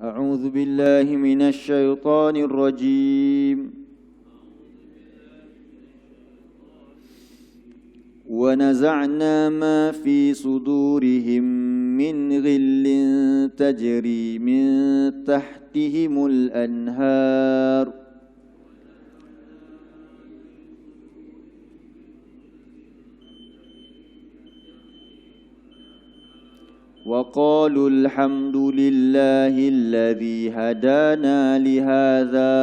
أعوذ بالله من الشيطان الرجيم ونزعنا ما في صدورهم من غل تجري من تحتهم الأنهار وقالوا الحمد لله الذي هدانا لهذا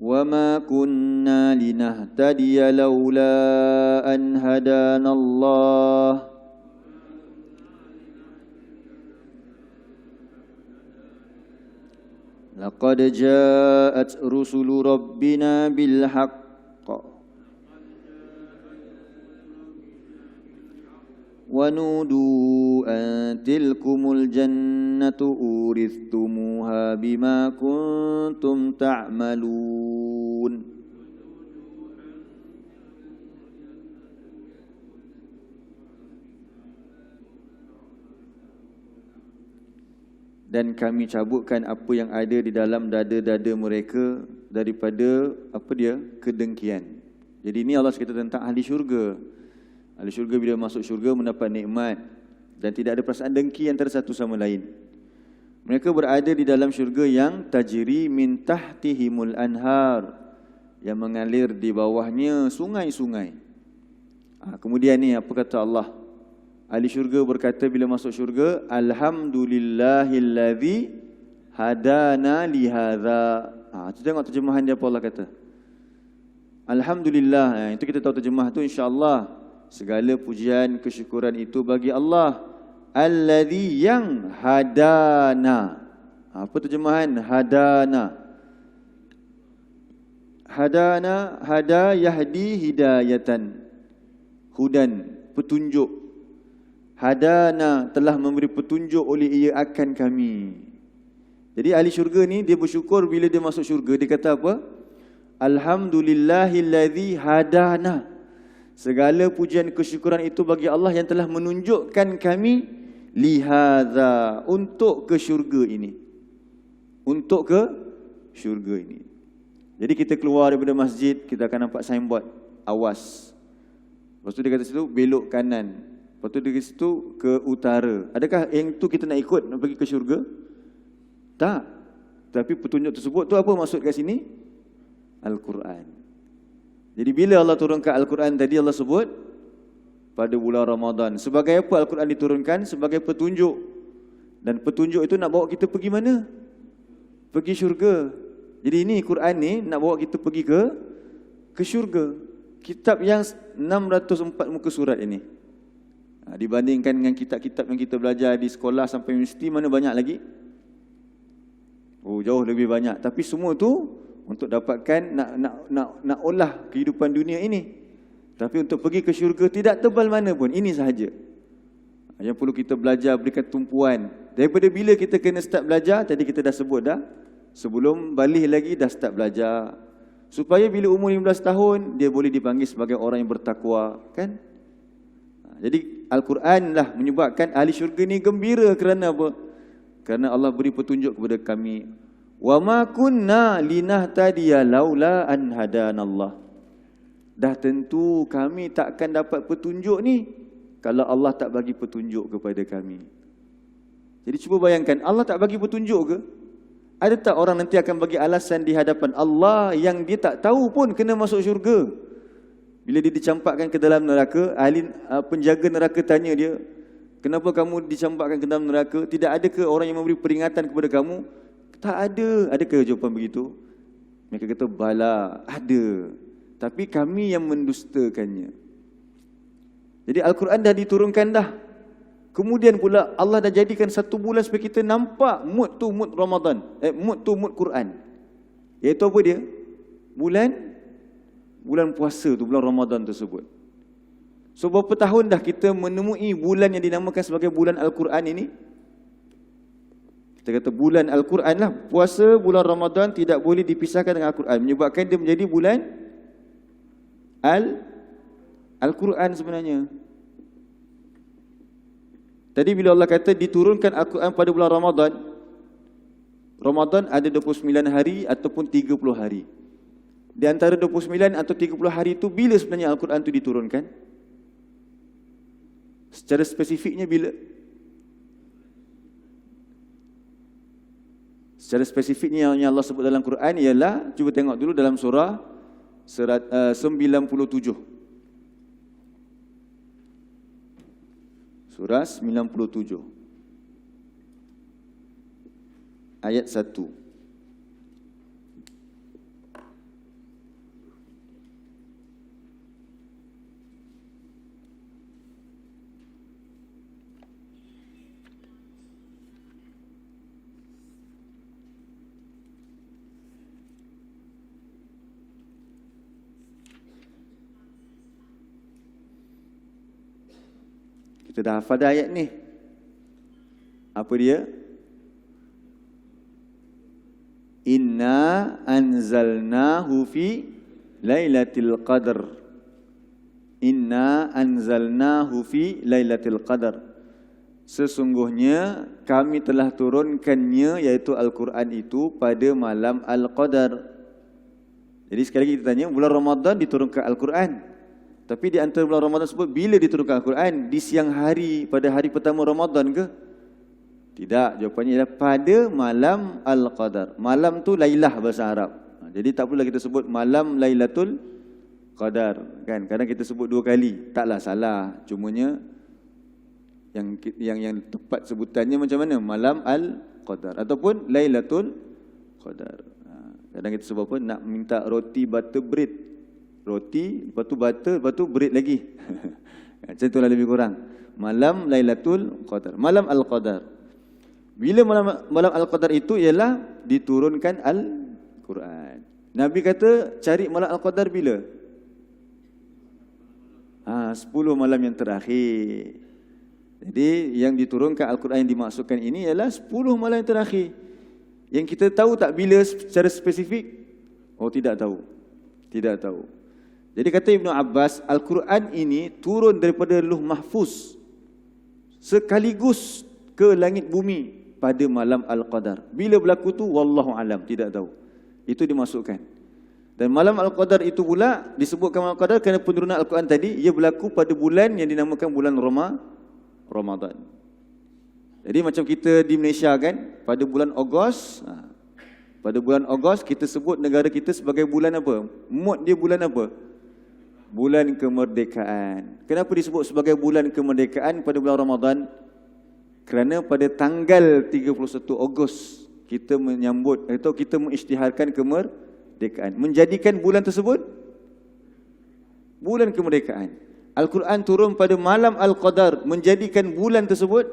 وما كنا لنهتدي لولا أن هدانا الله لقد جاءت رسل ربنا بالحق ونودوا أن تلكم الجنة أورثتموها بما كنتم تعملون Dan kami cabutkan apa yang ada di dalam dada-dada mereka daripada kedengkian. Jadi ini Allah cerita tentang ahli syurga. Ahli syurga bila masuk syurga mendapat nikmat dan tidak ada perasaan dengki antara satu sama lain. Mereka berada di dalam syurga yang tajri min tahtihimul anhar, yang mengalir di bawahnya sungai-sungai. Kemudian ni apa kata Allah? Ahli syurga berkata bila masuk syurga, alhamdulillahillazi hadana lihadza. Kita tengok terjemahan dia apa Allah kata. Alhamdulillah, itu kita tahu terjemah tu insya-Allah. Segala pujian kesyukuran itu bagi Allah, allazi yang hadana. Apa terjemahan hadana? Hadana, hada yahdi hidayatan. Hudan, petunjuk. Hadana, telah memberi petunjuk oleh ia akan kami. Jadi ahli syurga ni dia bersyukur bila dia masuk syurga. Dia kata apa? Alhamdulillahillazi hadana. Segala pujian kesyukuran itu bagi Allah yang telah menunjukkan kami lihadza, untuk ke syurga ini. Untuk ke syurga ini. Jadi kita keluar daripada masjid, kita akan nampak signboard, awas. Lepas tu dia kata situ belok kanan. Lepas tu dari situ ke utara. Adakah yang tu kita nak ikut, nak pergi ke syurga? Tak. Tapi petunjuk tersebut tu apa maksud kat sini? Al-Quran. Jadi bila Allah turunkan Al-Quran tadi, Allah sebut pada bulan Ramadan. Sebagai apa Al-Quran diturunkan? Sebagai petunjuk. Dan petunjuk itu nak bawa kita pergi mana? Pergi syurga. Jadi ini Quran ni nak bawa kita pergi ke syurga. Kitab yang 604 muka surat ini. Dibandingkan dengan kitab-kitab yang kita belajar di sekolah sampai universiti, mana banyak lagi? Oh, jauh lebih banyak. Tapi semua tu untuk dapatkan nak olah kehidupan dunia ini. Tapi untuk pergi ke syurga tidak tebal mana pun. Ini sahaja yang perlu kita belajar, berikan tumpuan. Daripada bila kita kena start belajar, tadi kita dah sebut dah. Sebelum balik lagi dah start belajar. Supaya bila umur 15 tahun, dia boleh dipanggil sebagai orang yang bertakwa, kan? Jadi Al-Quran lah menyebabkan ahli syurga ni gembira kerana apa? Kerana Allah beri petunjuk kepada kami. Wa ma kunna linahtadiya laula an hadanallah. Dah tentu kami tak akan dapat petunjuk ni kalau Allah tak bagi petunjuk kepada kami. Jadi cuba bayangkan, Allah tak bagi petunjuk ke? Ada tak orang nanti akan bagi alasan di hadapan Allah yang dia tak tahu pun kena masuk syurga? Bila dia dicampakkan ke dalam neraka, penjaga neraka tanya dia, kenapa kamu dicampakkan ke dalam neraka? Tidak ada ke orang yang memberi peringatan kepada kamu? Tak ada. Adakah jawapan begitu? Mereka kata, bala, ada. Tapi kami yang mendustakannya. Jadi Al-Quran dah diturunkan dah. Kemudian pula Allah dah jadikan satu bulan supaya kita nampak mood tu mood Ramadan. Mood tu mood Quran. Iaitu apa dia? Bulan puasa tu, bulan Ramadan tersebut. So berapa tahun dah kita menemui bulan yang dinamakan sebagai bulan Al-Quran ini? Kita kata bulan Al-Quran lah. Puasa bulan Ramadan tidak boleh dipisahkan dengan Al-Quran, menyebabkan dia menjadi bulan Al-Quran sebenarnya. Tadi bila Allah kata diturunkan Al-Quran pada bulan Ramadan, Ramadan ada 29 hari ataupun 30 hari. Di antara 29 atau 30 hari itu, bila sebenarnya Al-Quran itu diturunkan? Secara spesifiknya bila? Secara spesifiknya yang Allah sebut dalam Quran ialah, cuba tengok dulu dalam surah 97. Surah 97. Ayat 1. Kita dah hafal dah ayat ni. Apa dia? Inna anzalnahu fi lailatul qadar. Inna anzalnahu fi lailatul qadar. Sesungguhnya kami telah turunkannya, iaitu Al-Quran itu, pada malam Al-Qadar. Jadi sekali lagi kita tanya, bulan Ramadan diturunkan Al-Quran. Tapi di antara bulan Ramadan tersebut, bila diturunkan Al-Quran? Di siang hari, pada hari pertama Ramadan ke? Tidak, jawapannya ialah pada malam Al-Qadar. Malam tu Lailah bahasa Arab. Jadi tak perlulah kita sebut malam Lailatul Qadar, kan? Kadang kita sebut dua kali, taklah salah. Cumanya yang tepat sebutannya macam mana? Malam Al-Qadar ataupun Lailatul Qadar. Kadang kita sebut apa? Nak minta roti butter bread. Roti, lepas tu butter, lepas tu bread lagi. Macam itulah lebih kurang. Malam Lailatul Qadar, malam Al-Qadar. Bila malam Al-Qadar itu ialah diturunkan Al-Quran. Nabi kata cari malam Al-Qadar bila? 10 malam yang terakhir. Jadi yang diturunkan Al-Quran yang dimaksudkan ini ialah 10 malam yang terakhir. Yang kita tahu tak bila secara spesifik? Oh, tidak tahu. Tidak tahu. Jadi kata Ibn Abbas, Al-Quran ini turun daripada Lauh Mahfuz sekaligus ke langit bumi pada malam Al-Qadar. Bila berlaku tu, wallahu alam, tidak tahu. Itu dimasukkan. Dan malam Al-Qadar itu pula disebutkan malam Al-Qadar kerana penurunan Al-Quran tadi, ia berlaku pada bulan yang dinamakan bulan Ramadan. Jadi macam kita di Malaysia kan, pada bulan Ogos, pada bulan Ogos kita sebut negara kita sebagai bulan apa? Mood dia bulan apa? Bulan kemerdekaan. Kenapa disebut sebagai bulan kemerdekaan pada bulan Ramadan? Kerana pada tanggal 31 Ogos kita menyambut atau kita mengisytiharkan kemerdekaan, menjadikan bulan tersebut bulan kemerdekaan. Al-Quran turun pada malam Al-Qadar, menjadikan bulan tersebut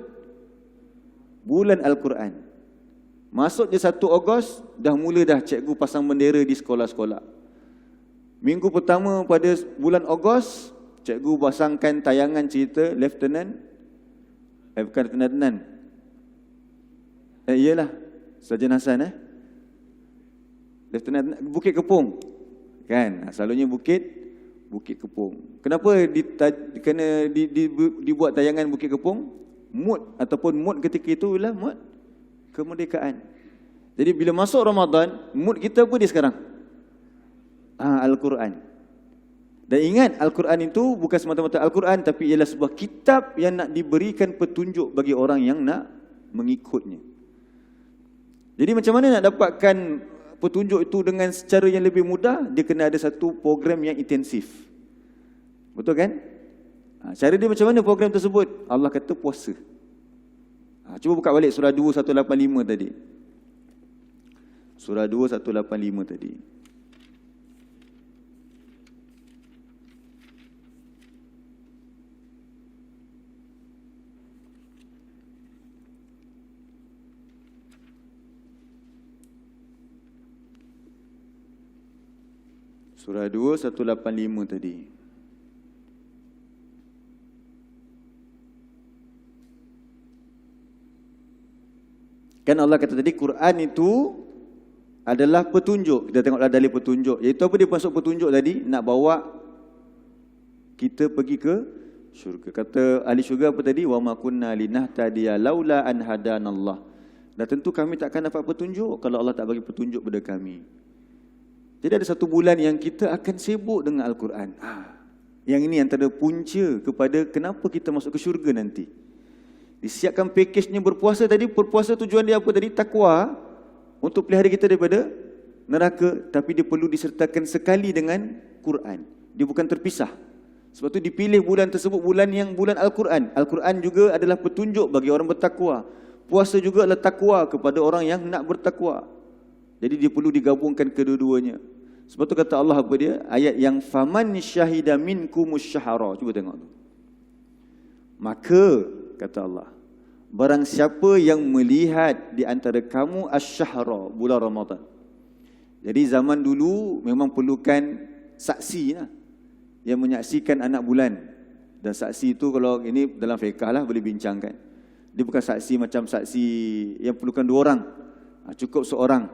bulan Al-Quran. Masuk je 1 Ogos, dah mula dah cikgu pasang bendera di sekolah-sekolah. Minggu pertama pada bulan Ogos, cikgu pasangkan tayangan cerita bukan Lieutenant iyalah Sarjan Hasan Lieutenant Bukit Kepong kan, selalunya Bukit Kepong. Kenapa kena dibuat tayangan Bukit Kepong? Mood ataupun mood ketika itu ialah mood kemerdekaan. Jadi bila masuk Ramadan, mood kita apa dia sekarang? Al-Quran. Dan ingat, Al-Quran itu bukan semata-mata Al-Quran, tapi ialah sebuah kitab yang nak diberikan petunjuk bagi orang yang nak mengikutnya. Jadi macam mana nak dapatkan petunjuk itu dengan secara yang lebih mudah? Dia kena ada satu program yang intensif. Betul kan? Cara dia macam mana program tersebut? Allah kata puasa. Cuba buka balik surah 2 185 tadi. Surah 2 185 tadi. Surah 2 185 tadi. Kan Allah kata tadi Quran itu adalah petunjuk. Kita tengoklah dalil petunjuk. Iaitu apa dia maksud petunjuk tadi? Nak bawa kita pergi ke syurga. Kata ahli syurga apa tadi? Wa ma kunna linahtadiya laula an hadanallah. Dan tentu kami takkan dapat petunjuk kalau Allah tak bagi petunjuk pada kami. Jadi ada satu bulan yang kita akan sibuk dengan Al-Quran. Yang ini antara punca kepada kenapa kita masuk ke syurga nanti. Disiapkan pakejnya berpuasa tadi. Berpuasa tujuan dia apa tadi? Takwa. Untuk pelihara kita daripada neraka. Tapi dia perlu disertakan sekali dengan Quran. Dia bukan terpisah. Sebab tu dipilih bulan tersebut bulan Al-Quran. Al-Quran juga adalah petunjuk bagi orang bertakwa. Puasa juga adalah takwa kepada orang yang nak bertakwa. Jadi dia perlu digabungkan kedua-duanya. Sebab tu kata Allah apa dia? Ayat yang faman syahida minkumus syahara. Cuba tengok tu. Maka kata Allah, barang siapa yang melihat di antara kamu asy-syahra, bulan Ramadan. Jadi zaman dulu memang perlukan saksi lah, yang menyaksikan anak bulan. Dan saksi itu kalau ini dalam fiqh lah boleh bincangkan. Dia bukan saksi macam saksi yang perlukan 2 orang. Cukup seorang.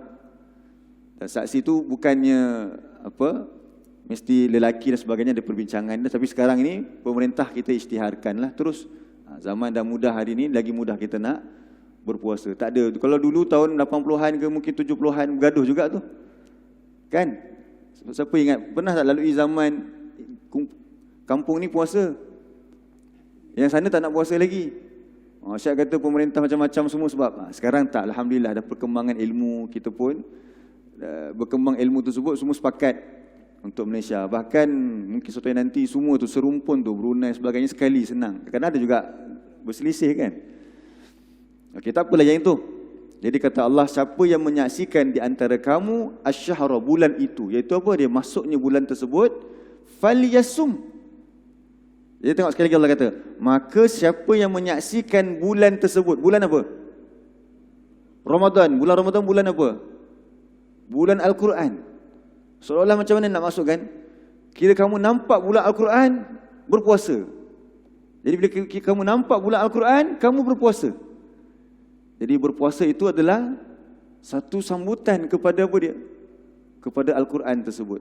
Dan saksi itu bukannya mesti lelaki dan sebagainya, ada perbincangan. Tapi sekarang ini pemerintah kita isytiharkanlah terus. Zaman dah mudah hari ini, lagi mudah kita nak berpuasa. Tak ada. Kalau dulu tahun 80-an ke mungkin 70-an bergaduh juga tu. Kan? Siapa ingat? Pernah tak lalui zaman kampung ni puasa? Yang sana tak nak puasa lagi. Syekh kata pemerintah macam-macam semua sebab sekarang tak, alhamdulillah ada perkembangan ilmu, kita pun berkembang ilmu tersebut, semua sepakat untuk Malaysia. Bahkan mungkin suatu hari nanti semua tu serumpun tu, Brunei sebagainya sekali senang. Kadang ada juga berselisih kan. Okey, tak apalah yang itu. Jadi kata Allah, siapa yang menyaksikan di antara kamu asy-syahra, bulan itu, iaitu apa dia? Masuknya bulan tersebut, falyasum. Jadi tengok sekali lagi Allah kata, maka siapa yang menyaksikan bulan tersebut, bulan apa? Ramadan. Bulan Ramadan bulan apa? Bulan Al-Quran. Seolah-olah macam mana nak masuk kan? Kira kamu nampak bulan Al-Quran, berpuasa. Jadi bila kamu nampak bulan Al-Quran, kamu berpuasa. Jadi berpuasa itu adalah satu sambutan kepada apa dia? Kepada Al-Quran tersebut.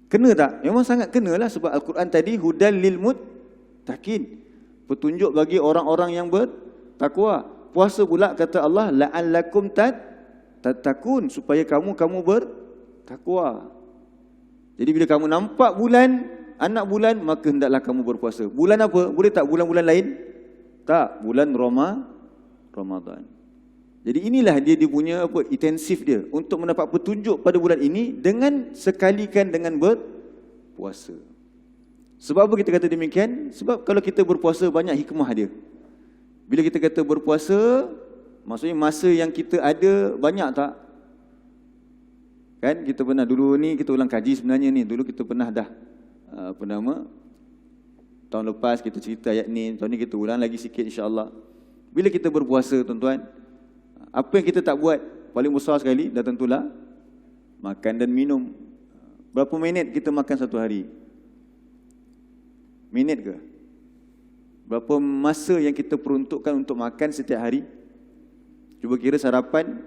Kena tak? Memang sangat kenalah sebab Al-Quran tadi hudal lil muttaqin, petunjuk bagi orang-orang yang bertakwa. Puasa pula kata Allah la'allakum tattaqun, supaya kamu bertakwa. Jadi bila kamu nampak bulan, anak bulan, maka hendaklah kamu berpuasa. Bulan apa? Boleh tak bulan-bulan lain? Tak, bulan Ramadan. Jadi inilah dia punya intensif dia untuk mendapat petunjuk pada bulan ini dengan sekalikan dengan berpuasa. Sebab apa kita kata demikian? Sebab kalau kita berpuasa banyak hikmah dia. Bila kita kata berpuasa, maksudnya masa yang kita ada banyak tak? Kan kita pernah dulu ni, kita ulang kaji sebenarnya ni. Dulu kita pernah dah tahun lepas kita cerita ayat ni, tahun ni kita ulang lagi sikit insya-Allah. Bila kita berpuasa tuan-tuan, apa yang kita tak buat? Paling besar sekali dah tentulah makan dan minum. Berapa minit kita makan satu hari? Minit ke? Berapa masa yang kita peruntukkan untuk makan setiap hari? Cuba kira sarapan.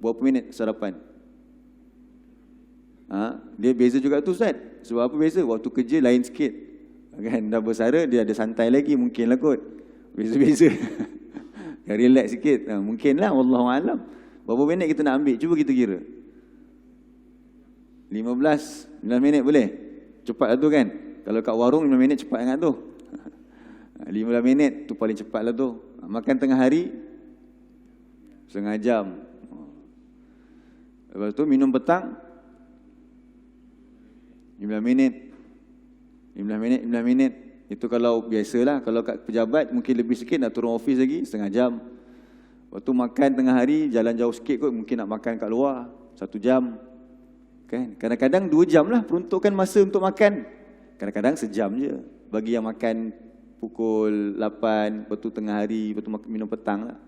Berapa minit sarapan? Dia beza juga tu Ustaz. Sebab apa beza? Waktu kerja lain sikit. Kan dah bersara dia ada santai lagi mungkinlah kot. Beza-beza. Yang relax sikit. Mungkinlah, wallahualam. Berapa minit kita nak ambil? Cuba kita kira. 15 minit boleh? Cepat lah tu kan? Kalau kat warung 5 minit cepat sangat tu. 15 minit tu paling cepat lah tu. Makan tengah hari setengah jam. Lepas tu minum petang 15 minit. 15 minit. Itu kalau biasalah. Kalau kat pejabat mungkin lebih sikit, nak turun office lagi setengah jam. Waktu makan tengah hari jalan jauh sikit kot, mungkin nak makan kat luar 1 jam. Kan? Kadang-kadang 2 jam lah peruntukkan masa untuk makan. Kadang-kadang sejam je. Bagi yang makan pukul 8, lepas tu tengah hari, lepas tu minum petang lah.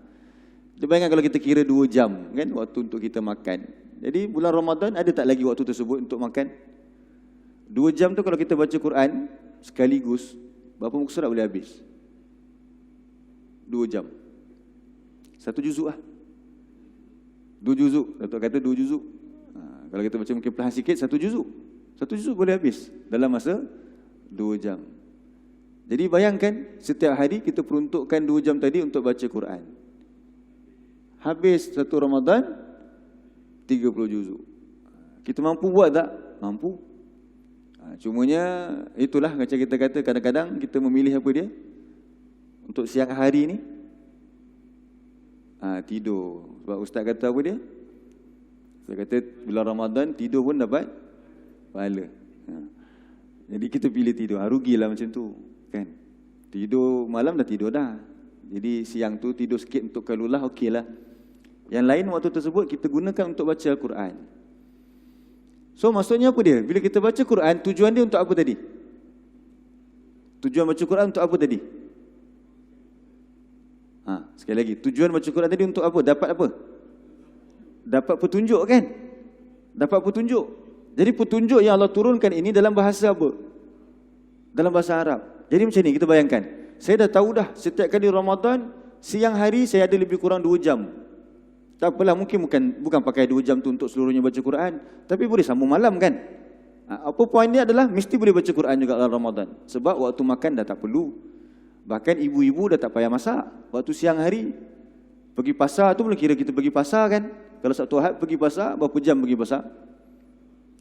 Kita bayangkan kalau kita kira 2 jam kan waktu untuk kita makan. Jadi bulan Ramadan ada tak lagi waktu tersebut untuk makan? 2 jam tu kalau kita baca Quran sekaligus, berapa muka surat boleh habis? 2 jam. 1 juzuk lah. 2 juzuk. Datuk kata 2 juzuk. Kalau kita baca mungkin perlahan sikit, 1 juzuk. 1 juzuk boleh habis dalam masa 2 jam. Jadi bayangkan setiap hari kita peruntukkan 2 jam tadi untuk baca Quran. Habis satu Ramadan 30 juzuk. Kita mampu buat tak? Mampu. Cumanya itulah macam kita kata, kadang-kadang kita memilih apa dia? Untuk siang hari ni tidur. Sebab ustaz kata apa dia? Ustaz kata bulan Ramadan tidur pun dapat pahala. Jadi kita pilih tidur. Rugilah macam tu, kan? Tidur malam dah tidur dah. Jadi siang tu tidur sikit untuk kalulah, okeylah. Yang lain waktu tersebut kita gunakan untuk baca Al-Quran. So maksudnya apa dia? Bila kita baca Quran, tujuan dia untuk apa tadi? Tujuan baca Quran untuk apa tadi? Sekali lagi, tujuan baca Quran tadi untuk apa? Dapat apa? Dapat petunjuk, kan? Dapat petunjuk. Jadi petunjuk yang Allah turunkan ini dalam bahasa apa? Dalam bahasa Arab. Jadi macam ni, kita bayangkan. Saya dah tahu dah, setiap kali Ramadan, siang hari saya ada lebih kurang 2 jam. Tak apalah, mungkin bukan pakai 2 jam tu untuk seluruhnya baca Quran, tapi boleh sambung malam, kan? Apa poin dia adalah mesti boleh baca Quran juga dalam Ramadan. Sebab waktu makan dah tak perlu. Bahkan ibu-ibu dah tak payah masak. Waktu siang hari pergi pasar tu boleh kira kita pergi pasar, kan? Kalau Sabtu Ahad pergi pasar, berapa jam pergi pasar?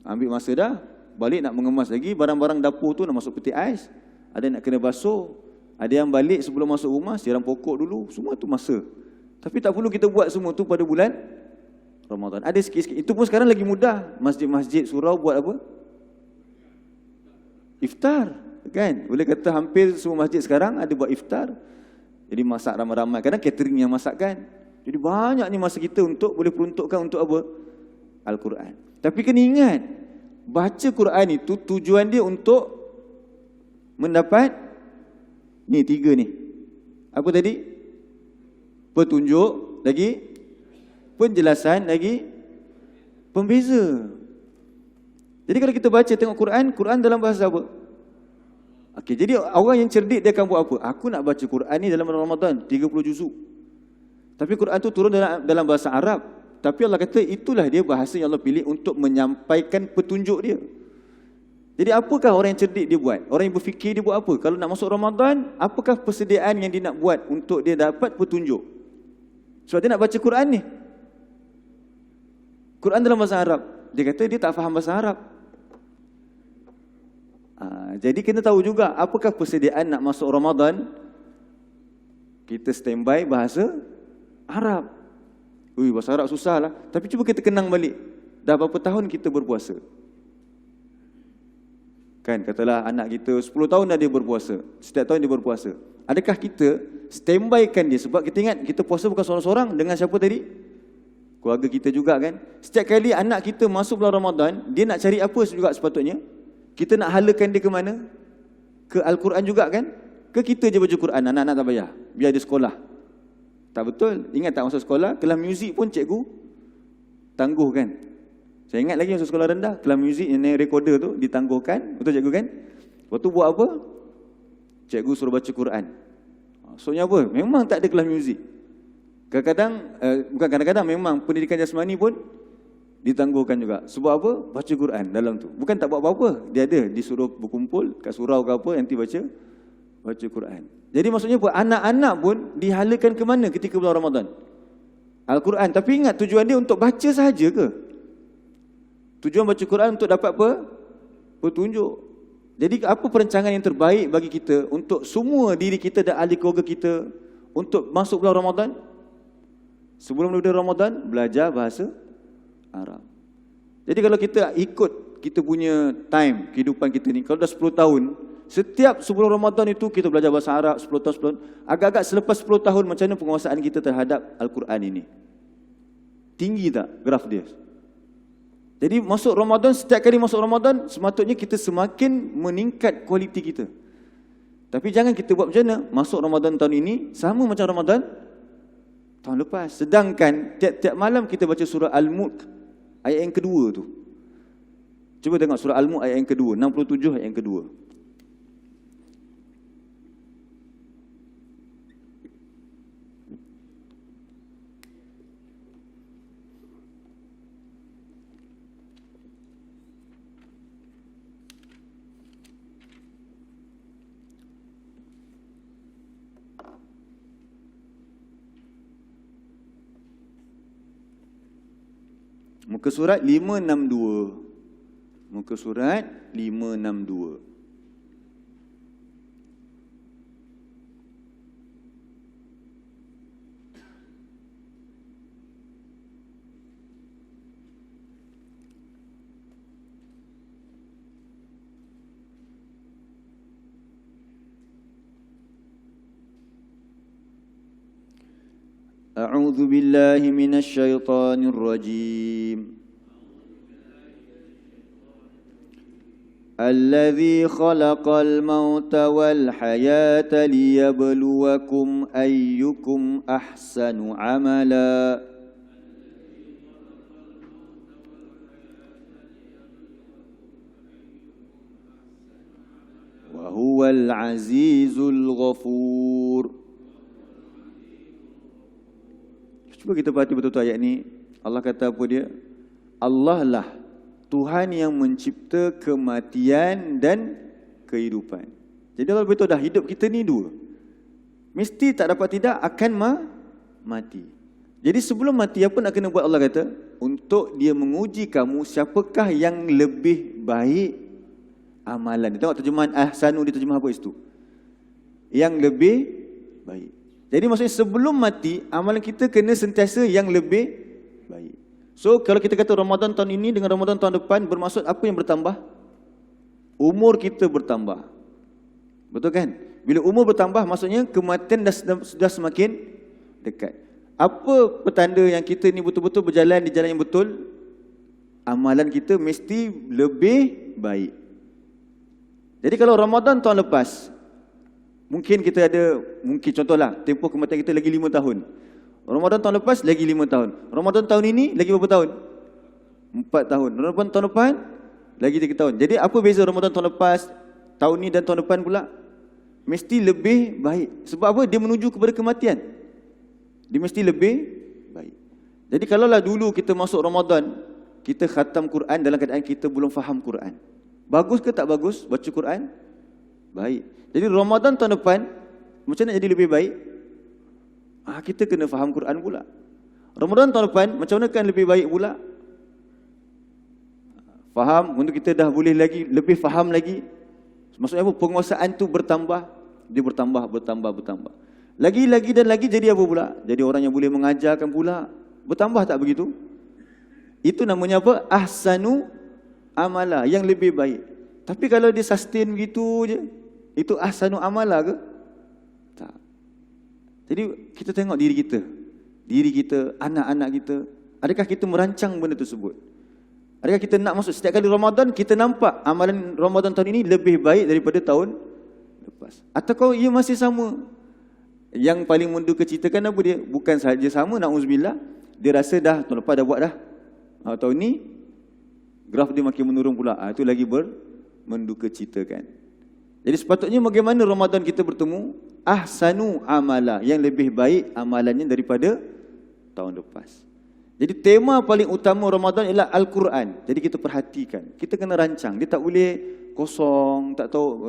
Ambil masa dah. Balik nak mengemas lagi, barang-barang dapur tu nak masuk peti ais, ada nak kena basuh, ada yang balik sebelum masuk rumah siram pokok dulu. Semua tu masa. Tapi tak perlu kita buat semua tu pada bulan Ramadan. Ada sikit-sikit. Itu pun sekarang lagi mudah. Masjid-masjid surau buat apa? Iftar, kan? Boleh kata hampir semua masjid sekarang ada buat iftar. Jadi masak ramai-ramai. Kadang catering yang masak, kan? Jadi banyak ni masa kita untuk boleh peruntukkan untuk apa? Al-Quran. Tapi kena ingat, baca Quran itu tujuan dia untuk mendapat ni 3 ni. Apa tadi? Petunjuk, lagi penjelasan, lagi pembeza. Jadi kalau kita baca tengok Quran, Quran dalam bahasa apa? Okey, jadi orang yang cerdik dia akan buat apa? Aku nak baca Quran ni dalam Ramadan 30 juzuk. Tapi Quran tu turun dalam bahasa Arab. Tapi Allah kata itulah dia bahasa yang Allah pilih untuk menyampaikan petunjuk dia. Jadi apakah orang yang cerdik dia buat? Orang yang berfikir dia buat apa? Kalau nak masuk Ramadan, apakah persediaan yang dia nak buat untuk dia dapat petunjuk? Sebab dia nak baca Quran ni. Quran dalam bahasa Arab. Dia kata dia tak faham bahasa Arab. Jadi kena tahu juga apakah persediaan nak masuk Ramadan. Kita standby bahasa Arab. Bahasa Arab susah lah. Tapi cuba kita kenang balik. Dah berapa tahun kita berpuasa? Kan, katalah anak kita 10 tahun dah dia berpuasa. Setiap tahun dia berpuasa. Adakah kita standbykan dia? Sebab kita ingat kita puasa bukan seorang-seorang. Dengan siapa tadi? Keluarga kita juga, kan? Setiap kali anak kita masuk bulan Ramadan, dia nak cari apa juga sepatutnya? Kita nak halakan dia ke mana? Ke Al-Quran juga, kan? Ke kita je baca Quran, anak-anak tak payah, biar dia sekolah. Tak betul. Ingat tak masuk sekolah, kelas muzik pun cikgu tangguh, kan? Saya ingat lagi masuk sekolah rendah, kelas muzik yang recorder tu ditangguhkan. Betul cikgu, kan? Lepas tu buat apa? Cikgu suruh baca Quran. Maksudnya apa? Memang tak ada kelas muzik. Kadang-kadang, bukan kadang-kadang, memang pendidikan jasmani pun ditangguhkan juga. Sebab apa? Baca Quran dalam tu. Bukan tak buat apa-apa. Dia ada, disuruh berkumpul kat surau ke apa, nanti baca Quran. Jadi maksudnya apa? Anak-anak pun dihalakan ke mana ketika bulan Ramadan? Al-Quran. Tapi ingat, tujuan dia untuk baca sahaja ke? Tujuan baca Quran untuk dapat apa? Petunjuk. Jadi apa perancangan yang terbaik bagi kita untuk semua diri kita dan ahli keluarga kita untuk masuk bulan Ramadan? Sebelum daripada Ramadan, belajar bahasa Arab. Jadi kalau kita ikut kita punya time, kehidupan kita ni, kalau dah 10 tahun, setiap sebelum Ramadan itu kita belajar bahasa Arab 10 tahun, 10 tahun. Agak-agak selepas 10 tahun, macam mana penguasaan kita terhadap Al-Quran ini? Tinggi tak graf dia? Jadi masuk Ramadan, setiap kali masuk Ramadan, sepatutnya kita semakin meningkat kualiti kita. Tapi jangan kita buat macam mana? Masuk Ramadan tahun ini, sama macam Ramadan tahun lepas. Sedangkan tiap-tiap malam kita baca surah Al-Mulk, ayat yang kedua tu. Cuba tengok surah Al-Mulk ayat yang kedua, 67 ayat yang kedua. Muka surat 562. Muka surat 562. A'udzu billahi minasy syaithanir rajim. Alladzi khalaqal mauta wal hayata liyabluwakum ayyukum ahsanu amala. Wa huwal azizul ghafur. Cuba kita perhati betul-betul ayat ni. Allah kata apa dia? Allah lah Tuhan yang mencipta kematian dan kehidupan. Jadi kalau betul dah hidup kita ni dua, mesti tak dapat tidak akan mati. Jadi sebelum mati apa nak kena buat, Allah kata? Untuk dia menguji kamu siapakah yang lebih baik amalan. Dia tengok terjemahan ahsanu, dia terjemah apa itu? Yang lebih baik. Jadi maksudnya sebelum mati, amalan kita kena sentiasa yang lebih baik. So kalau kita kata Ramadan tahun ini dengan Ramadan tahun depan, bermaksud apa yang bertambah? Umur kita bertambah. Betul kan? Bila umur bertambah, maksudnya kematian sudah semakin dekat. Apa petanda yang kita ni betul-betul berjalan di jalan yang betul? Amalan kita mesti lebih baik. Jadi kalau Ramadan tahun lepas, mungkin kita ada, mungkin contohlah, tempoh kematian kita lagi 5 tahun. Ramadan tahun lepas lagi 5 tahun. Ramadan tahun ini lagi berapa tahun? 4 tahun. Ramadan tahun depan lagi 3 tahun. Jadi apa beza Ramadan tahun lepas, tahun ni dan tahun depan pula? Mesti lebih baik. Sebab apa? Dia menuju kepada kematian. Dia mesti lebih baik. Jadi kalaulah dulu kita masuk Ramadan, kita khatam Quran dalam keadaan kita belum faham Quran. Bagus ke tak bagus baca Quran? Baik. Jadi Ramadan tahun depan, macam nak jadi lebih baik? Kita kena faham Quran pula. Ramadan tahun depan, macam mana kan lebih baik pula? Faham, untuk kita dah boleh lagi, lebih faham lagi. Maksudnya apa? Penguasaan tu bertambah. Dia bertambah. Lagi dan lagi jadi apa pula? Jadi orang yang boleh mengajarkan pula. Bertambah tak begitu? Itu namanya apa? Ahsanu amala, yang lebih baik. Tapi kalau dia sustain begitu je, itu ahsanu amala ke? Tak. Jadi kita tengok diri kita, anak-anak kita. Adakah kita merancang benda tersebut? Adakah kita nak masuk setiap kali Ramadan, kita nampak amalan Ramadan tahun ini lebih baik daripada tahun lepas? Ataukah ia masih sama? Yang paling menduka-citakan apa dia? Bukan sahaja sama, na'udzubillah, dia rasa dah tahun lepas dah buat dah. Tahun ni graf dia makin menurun pula. Itu lagi menduka-citakan. Jadi sepatutnya bagaimana Ramadan kita bertemu? Ahsanu amala, yang lebih baik amalannya daripada tahun lepas. Jadi tema paling utama Ramadan ialah Al-Quran. Jadi kita perhatikan, kita kena rancang. Dia tak boleh kosong, tak tahu,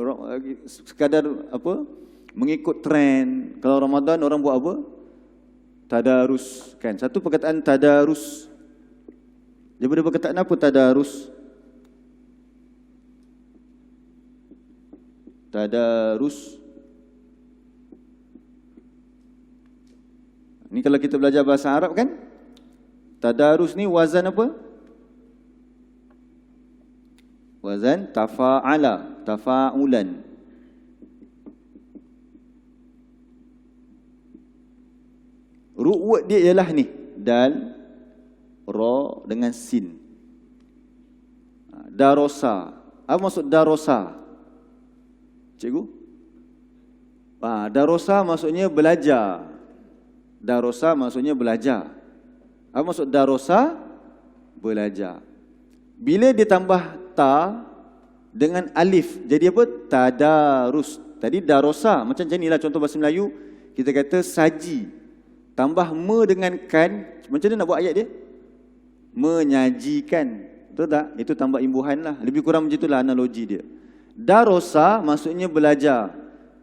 sekadar apa, mengikut trend. Kalau Ramadan orang buat apa? Tadarus kan. Satu perkataan tadarus. Daripada perkataan apa tadarus? Tadarus. Ni kalau kita belajar bahasa Arab kan, tadarus ni wazan apa? Wazan tafa'ala, tafa'ulan. Ru'wat dia ialah ni, dal, ra dengan sin. Darosa. Apa maksud darosa? Cikgu? Darosa maksudnya belajar. Darosa maksudnya belajar. Apa maksud darosa? Belajar. Bila dia tambah ta dengan alif, jadi apa? Tadarus. Tadi darosa, macam inilah contoh bahasa Melayu. Kita kata saji. Tambah me dengan kan. Macam mana nak buat ayat dia? Menyajikan. Betul tak? Itu tambah imbuhan lah. Lebih kurang macam itulah analogi dia. Darosa maksudnya belajar.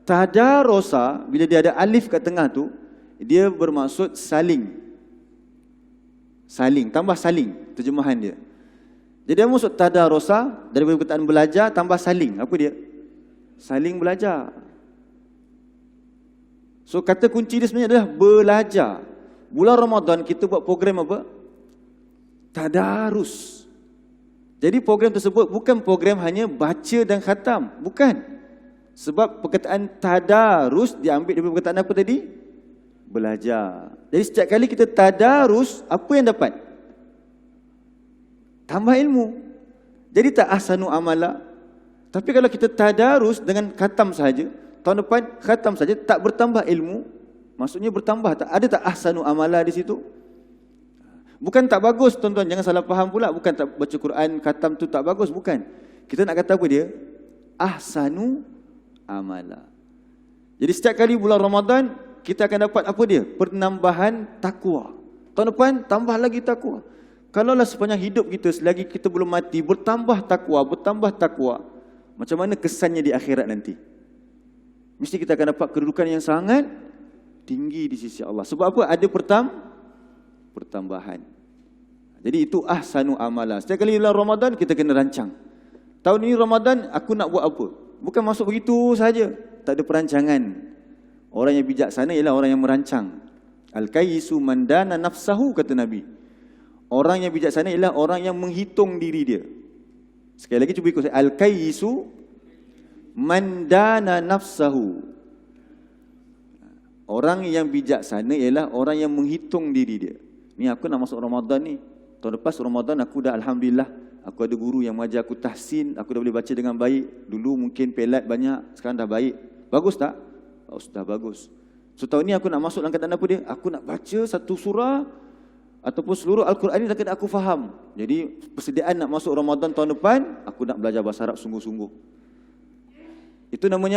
Tadarosa, bila dia ada alif kat tengah tu, dia bermaksud saling. Saling, tambah saling, terjemahan dia. Jadi dia masuk tadarusa, dari perkataan belajar tambah saling. Apa dia? Saling belajar. So kata kunci dia sebenarnya adalah belajar. Bulan Ramadan kita buat program apa? Tadarus. Jadi program tersebut bukan program hanya baca dan khatam. Bukan. Sebab perkataan tadarus diambil dari perkataan apa tadi? Belajar. Jadi setiap kali kita tadarus, apa yang dapat? Tambah ilmu. Jadi tak ahsanu amala. Tapi kalau kita tadarus dengan khatam saja, tahun depan khatam saja, tak bertambah ilmu, maksudnya bertambah. Ada tak ahsanu amala di situ? Bukan tak bagus, tuan-tuan, jangan salah faham pula. Bukan tak baca Quran, khatam tu tak bagus, bukan. Kita nak kata apa dia? Ahsanu amala. Jadi setiap kali bulan Ramadan, kita akan dapat apa dia? Penambahan takwa. Tahun depan, tambah lagi takwa. Kalaulah sepanjang hidup kita, selagi kita belum mati, bertambah takwa, macam mana kesannya di akhirat nanti? Mesti kita akan dapat kedudukan yang sangat tinggi di sisi Allah. Sebab apa? Ada pertambahan. Jadi itu ahsanu amala. Setiap kali bulan Ramadan kita kena rancang. Tahun ini Ramadan aku nak buat apa? Bukan masuk begitu saja. Tak ada perancangan. Orang yang bijaksana ialah orang yang merancang. Al-kayyisu man dana nafsahu, kata Nabi. Orang yang bijaksana ialah orang yang menghitung diri dia. Sekali lagi cuba ikut saya. Al-kayyisu man dana nafsahu. Orang yang bijaksana ialah orang yang menghitung diri dia. Ni aku nak masuk Ramadan ni. Tahun lepas Ramadan aku dah alhamdulillah, aku ada guru yang mengajar aku tahsin, aku dah boleh baca dengan baik. Dulu mungkin pelat banyak, sekarang dah baik. Bagus tak? Oh, sudah bagus. So tahun ni aku nak masuk dalam keadaan apa dia? Aku nak baca satu surah ataupun seluruh Al-Quran ni dah kena aku faham. Jadi persediaan nak masuk Ramadan tahun depan, aku nak belajar bahasa Arab sungguh-sungguh. Itu namanya